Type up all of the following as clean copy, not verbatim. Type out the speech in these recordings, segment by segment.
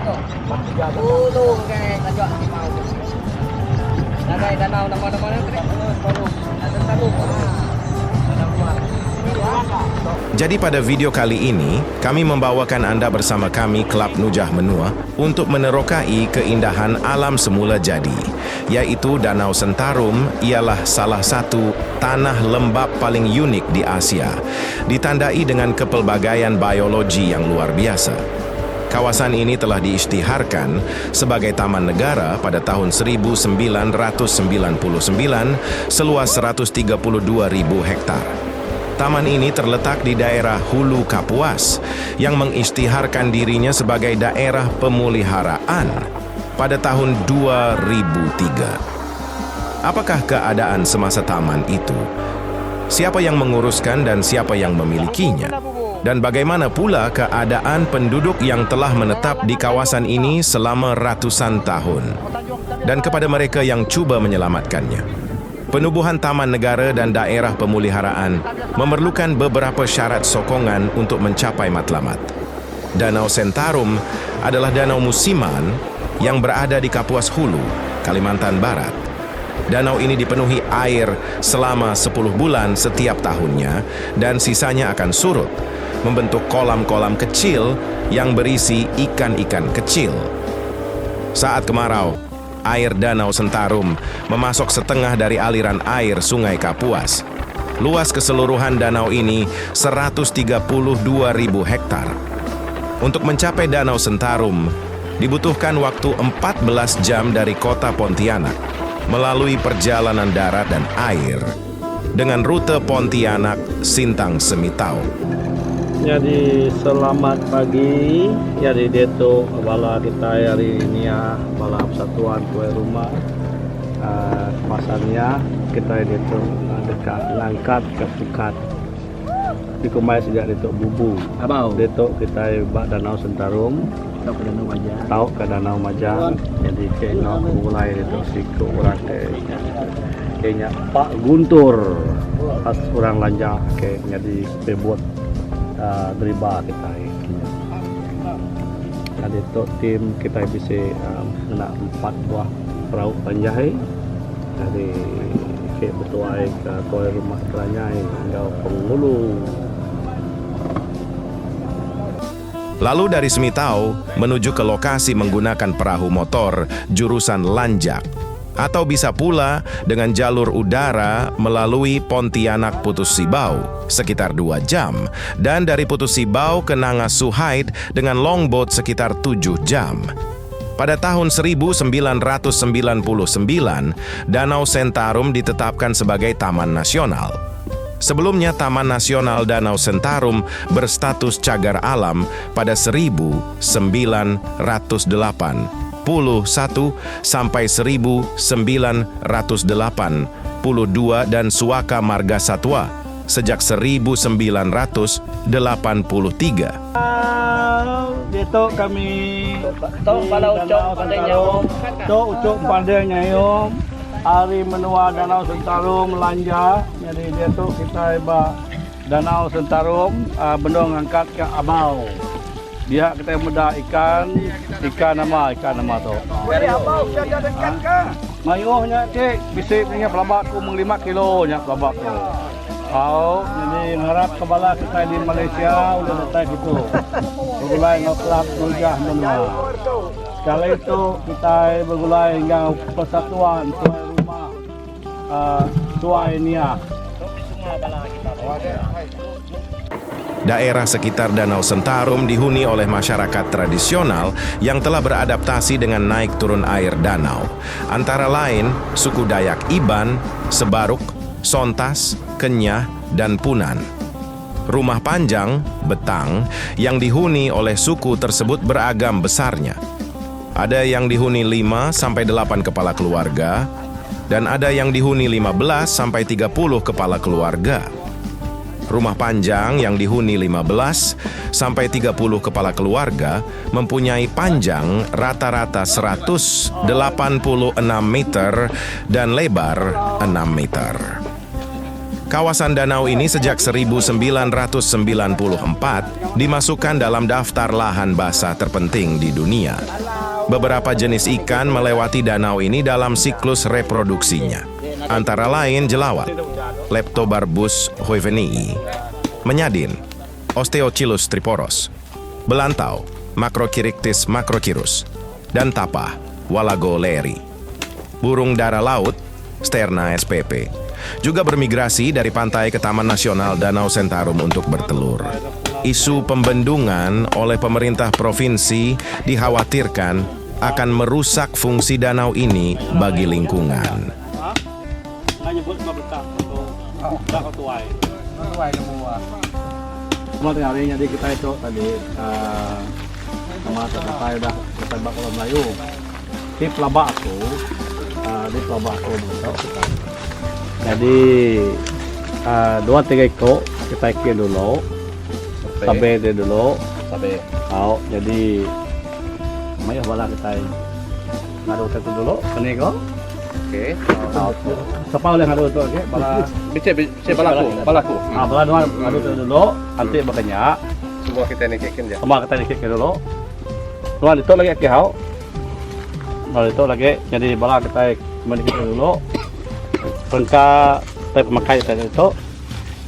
Tuh kayak ngajak di mau. Ada danau nama-nama yang keren. Ada danau. Danau luar. Jadi pada video kali ini, kami membawakan Anda bersama kami Klub Nujah Menua untuk menerokai keindahan alam semula jadi, yaitu Danau Sentarum ialah salah satu tanah lembap paling unik di Asia, ditandai dengan kepelbagaian biologi yang luar biasa. Kawasan ini telah diisytiharkan sebagai taman negara pada tahun 1999 seluas 132.000 hektar. Taman ini terletak di daerah Hulu Kapuas yang mengisytiharkan dirinya sebagai daerah pemeliharaan pada tahun 2003. Apakah keadaan semasa taman itu? Siapa yang menguruskan dan siapa yang memilikinya? Dan bagaimana pula keadaan penduduk yang telah menetap di kawasan ini selama ratusan tahun? Dan kepada mereka yang cuba menyelamatkannya. Penubuhan taman negara dan daerah pemeliharaan memerlukan beberapa syarat sokongan untuk mencapai matlamat. Danau Sentarum adalah danau musiman yang berada di Kapuas Hulu, Kalimantan Barat. Danau ini dipenuhi air selama 10 bulan setiap tahunnya dan sisanya akan surut, membentuk kolam-kolam kecil yang berisi ikan-ikan kecil. Saat kemarau, air Danau Sentarum memasok setengah dari aliran air Sungai Kapuas. Luas keseluruhan danau ini 132.000 hektar. Untuk mencapai Danau Sentarum, dibutuhkan waktu 14 jam dari kota Pontianak, melalui perjalanan darat dan air, dengan rute Pontianak-Sintang Semitau. Jadi selamat pagi. Jadi deto bala kita hari ini ya bala persatuan tuan rumah pasarnya kita deto dekat langkat ke Pukat. Di kumai sejak deto bubu. Abau. Deto kita bak Danau Sentarum. Tahu ke Danau Majang. Tahu ke Danau Majang. Jadi kena mulai deto siku orang kayaknya Pak Guntur pas orang lanjak ke jadi pebot deriba kita ada itu tim kita bisa nak 4 buah perahu panjai dari ke betuai ke tuai rumah keranyai hingga Penghulu. Lalu dari Semitau menuju ke lokasi menggunakan perahu motor jurusan Lanjak, atau bisa pula dengan jalur udara melalui Pontianak Putus Sibau sekitar 2 jam, dan dari Putus Sibau ke Nanga Suhaid dengan longboat sekitar 7 jam. Pada tahun 1999, Danau Sentarum ditetapkan sebagai Taman Nasional. Sebelumnya Taman Nasional Danau Sentarum berstatus cagar alam pada 1908. 1981 sampai 1982 dan Suaka Marga Satwa sejak 1983. Detok kami Tok bala ucok pandai nyawom. Tok ucok pandai nyayom. Hari menua Danau Sentarum Lanja. Jadi detok kita iba Danau Sentarum bendong angkat ke Abau. Dia kita muda ikan nama tu. Dari abau jaga dekat ke. Mayuhnya cik, bisiknya pelabak ku 5 kilo nya pelabak tu. Jadi harap kepala kita di Malaysia udah datang gitu. Bergulai Klub Nujah Menua. Kali itu kita bergulai hingga persatuan tuan rumah tuai Nia. Daerah sekitar Danau Sentarum dihuni oleh masyarakat tradisional yang telah beradaptasi dengan naik turun air danau. Antara lain, suku Dayak Iban, Sebaruk, Sontas, Kenyah, dan Punan. Rumah panjang, betang, yang dihuni oleh suku tersebut beragam besarnya. Ada yang dihuni 5-8 kepala keluarga, dan ada yang dihuni 15-30 kepala keluarga. Rumah panjang yang dihuni 15-30 kepala keluarga mempunyai panjang rata-rata 186 meter dan lebar 6 meter. Kawasan danau ini sejak 1994 dimasukkan dalam daftar lahan basah terpenting di dunia. Beberapa jenis ikan melewati danau ini dalam siklus reproduksinya. Antara lain jelawat, Leptobarbus hoevenii, menyadin, Osteochilus triporos, belantau, Macrochirictis macrochirus, dan tapah, Walagoleri. Burung dara laut, Sterna spp, juga bermigrasi dari pantai ke Taman Nasional Danau Sentarum untuk bertelur. Isu pembendungan oleh pemerintah provinsi dikhawatirkan akan merusak fungsi danau ini bagi lingkungan. Kemarin hari jadi kita itu tadi sama saya udah ketembak orang Melayu. Di pelabak aku, bentuk kita. Jadi 2-3 ekor kita ikan dulu, sampai dia dulu, sampai kau. Jadi maya bala kita ngaruh itu dulu, ini kau. Oke. Siapa yang ngaruh itu? Oke, bala. Bisa balaku. Bala dua ngaruh itu dulu, nanti makanya. Semua kita nikikin ya. Semua kita nikikin dulu. Tuan itu lagi kau. Kalau itu lagi, jadi bala kita nikikin dulu. Pengka kita pemakai kita itu.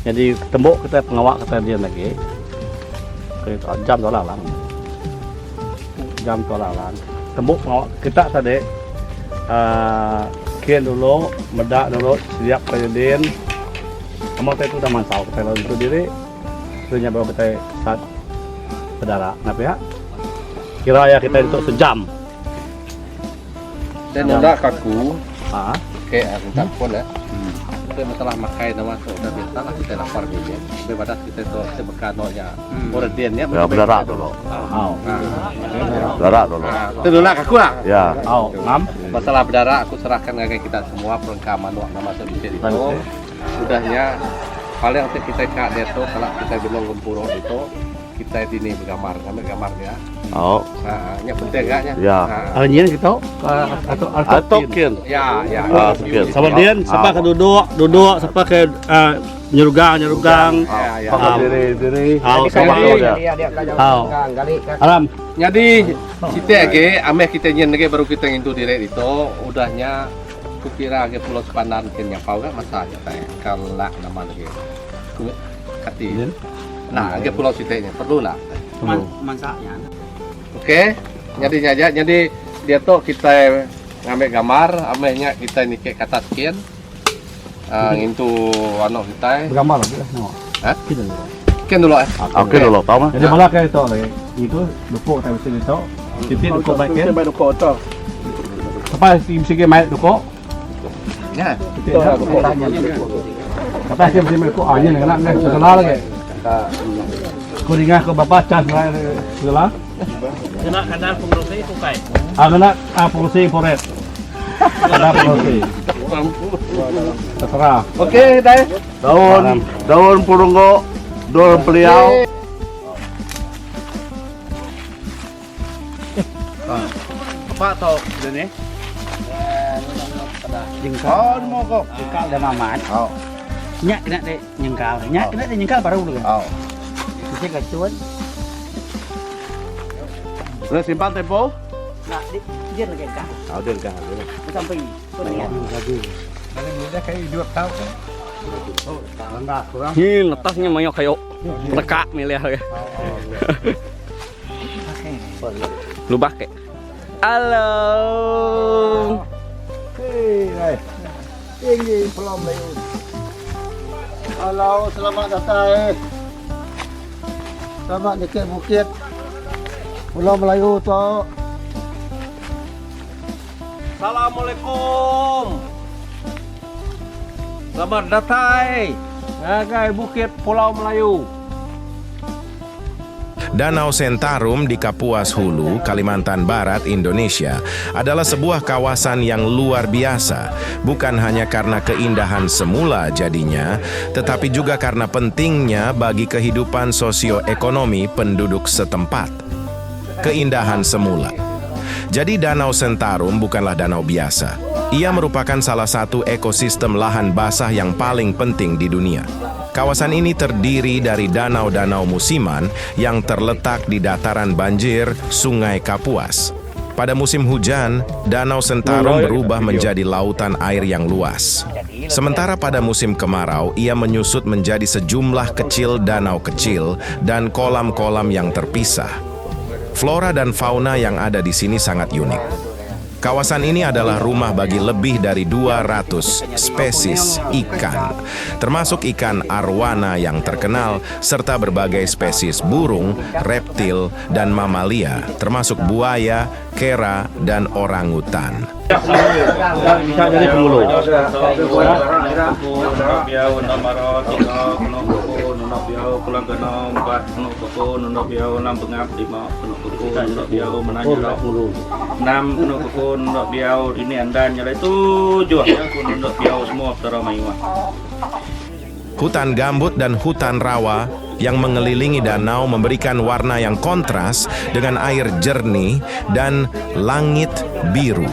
Jadi tembok kita pengawak kita dia lagi. Jam tu lalang. Tembok pengawak kita tadi. Kian dulu, medak dulu, siap kejadian. Kamu itu udah mansau, kita lalu itu diri. Sebenarnya baru kita saat berdarah. Kenapa ya? Kira ya kita itu sejam. Dan udah kaku. Oke, minta pun ya. Itu masalah makai nama udah biasa lah kita lapar gitu. Daripada kita itu sebekanonya. Ordiannya. Ya berdarah dulu. Berdarah dulu. Itu dulu kaku lah. Ya. Masalah berdarah aku serahkan ke kita semua perengkaman nama sebisir itu. Udahnya paling nanti kita kak deto kalau kita bilang gempuro itu kita di ini bergambar ya. Nya penting enggaknya. Ya. Anjir kita atau kian. Ya. Sama dia, siapa ke duduk, siapa ke nyerugang. Diri. Alam. Jadi kita ameh kita nyen baru kita ngintu direk itu udahnya kukira ke Pulau Sepandan kenya pau kan masa kita kalak nama lagi. Kati. Nah, ke Pulau Sitenya perlu lah. Mansaknya. Oke. Jadi dia tuh kita ngambil gambar, amehnya kita nikah kata sekian. Ngintu anu kita. Bergambar lagi lah. Hah? Sekian dulu Oke dulu, tahu mah. Jadi malah kayak itu lagi. Itu dukuk tapi sini itu. Titik dukuk baiknya. Dukuk itu. Apa sih bisa main dukuk? Ya. Kata sih bisa main dukuk aja nih nak segala lagi. Kuringah ke bapak cas lah segala. Kena kanal pengurusi kukai. Kena pengurusi poret. Kena pengurusi. Terserah. Oke, dai. Daun purunggo, daun peliau. Apa tau ini? Jengkal. Mau kok. Jengkal dan aman. Nyak kena deh jengkal. Nyak kena deh jengkal baru dulu. Bisa kacuan. Udah simpan tempo? Nah, dia lagi kan. Dia kan. Sampai letasnya mayok kayak lekak milih ya. Lu pakai. Halo. Ini Pulau Melayu. Halo, selamat datang. Selamat dekat bukit Pulau Melayu tu. Assalamualaikum. Selamat datang. Ngagai bukit Pulau Melayu. Danau Sentarum di Kapuas Hulu, Kalimantan Barat, Indonesia adalah sebuah kawasan yang luar biasa, bukan hanya karena keindahan semula jadinya, tetapi juga karena pentingnya bagi kehidupan sosioekonomi penduduk setempat. Keindahan semula. Jadi Danau Sentarum bukanlah danau biasa. Ia merupakan salah satu ekosistem lahan basah yang paling penting di dunia. Kawasan ini terdiri dari danau-danau musiman yang terletak di dataran banjir Sungai Kapuas. Pada musim hujan, Danau Sentarum berubah menjadi lautan air yang luas. Sementara pada musim kemarau, ia menyusut menjadi sejumlah kecil danau kecil dan kolam-kolam yang terpisah. Flora dan fauna yang ada di sini sangat unik. Kawasan ini adalah rumah bagi lebih dari 200 spesies ikan, termasuk ikan arwana yang terkenal, serta berbagai spesies burung, reptil, dan mamalia, termasuk buaya, kera, dan orangutan. Bisa jadi pemuluh. Ini andanya itu jual untuk biau semua teramaiwa. Hutan gambut dan hutan rawa yang mengelilingi danau memberikan warna yang kontras dengan air jernih dan langit biru.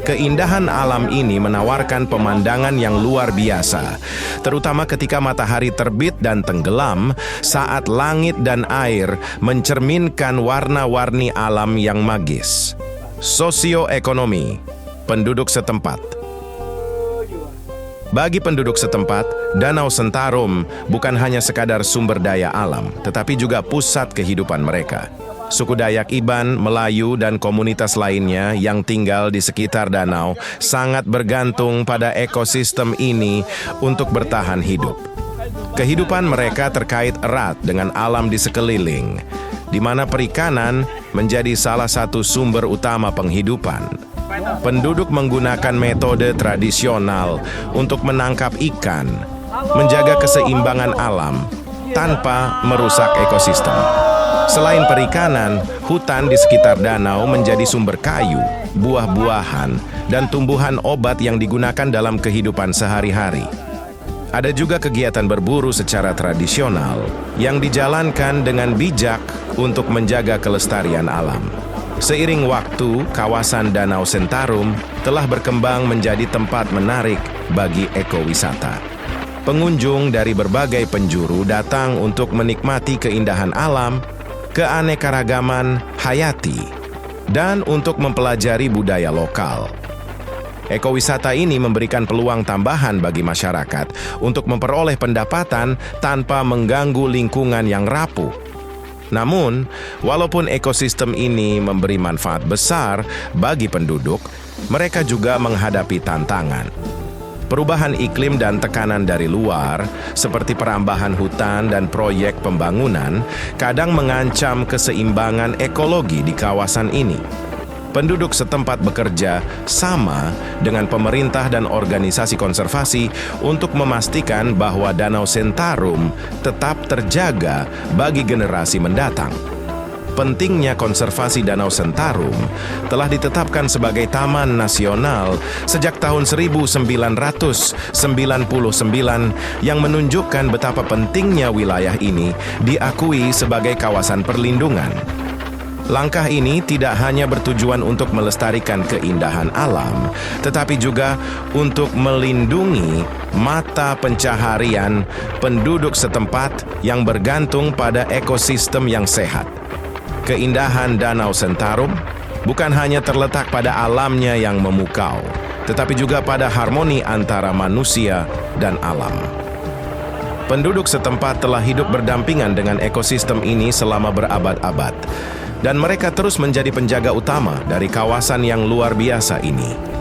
Keindahan alam ini menawarkan pemandangan yang luar biasa, terutama ketika matahari terbit dan tenggelam saat langit dan air mencerminkan warna-warni alam yang magis. Sosioekonomi penduduk setempat. Bagi penduduk setempat, Danau Sentarum bukan hanya sekadar sumber daya alam, tetapi juga pusat kehidupan mereka. Suku Dayak Iban, Melayu, dan komunitas lainnya yang tinggal di sekitar danau sangat bergantung pada ekosistem ini untuk bertahan hidup. Kehidupan mereka terkait erat dengan alam di sekeliling, di mana perikanan menjadi salah satu sumber utama penghidupan. Penduduk menggunakan metode tradisional untuk menangkap ikan, menjaga keseimbangan alam tanpa merusak ekosistem. Selain perikanan, hutan di sekitar danau menjadi sumber kayu, buah-buahan, dan tumbuhan obat yang digunakan dalam kehidupan sehari-hari. Ada juga kegiatan berburu secara tradisional yang dijalankan dengan bijak untuk menjaga kelestarian alam. Seiring waktu, kawasan Danau Sentarum telah berkembang menjadi tempat menarik bagi ekowisata. Pengunjung dari berbagai penjuru datang untuk menikmati keindahan alam, keanekaragaman hayati, dan untuk mempelajari budaya lokal. Ekowisata ini memberikan peluang tambahan bagi masyarakat untuk memperoleh pendapatan tanpa mengganggu lingkungan yang rapuh. Namun, walaupun ekosistem ini memberi manfaat besar bagi penduduk, mereka juga menghadapi tantangan. Perubahan iklim dan tekanan dari luar, seperti perambahan hutan dan proyek pembangunan, kadang mengancam keseimbangan ekologi di kawasan ini. Penduduk setempat bekerja sama dengan pemerintah dan organisasi konservasi untuk memastikan bahwa Danau Sentarum tetap terjaga bagi generasi mendatang. Pentingnya konservasi Danau Sentarum telah ditetapkan sebagai Taman Nasional sejak tahun 1999 yang menunjukkan betapa pentingnya wilayah ini diakui sebagai kawasan perlindungan. Langkah ini tidak hanya bertujuan untuk melestarikan keindahan alam, tetapi juga untuk melindungi mata pencaharian penduduk setempat yang bergantung pada ekosistem yang sehat. Keindahan Danau Sentarum bukan hanya terletak pada alamnya yang memukau, tetapi juga pada harmoni antara manusia dan alam. Penduduk setempat telah hidup berdampingan dengan ekosistem ini selama berabad-abad, dan mereka terus menjadi penjaga utama dari kawasan yang luar biasa ini.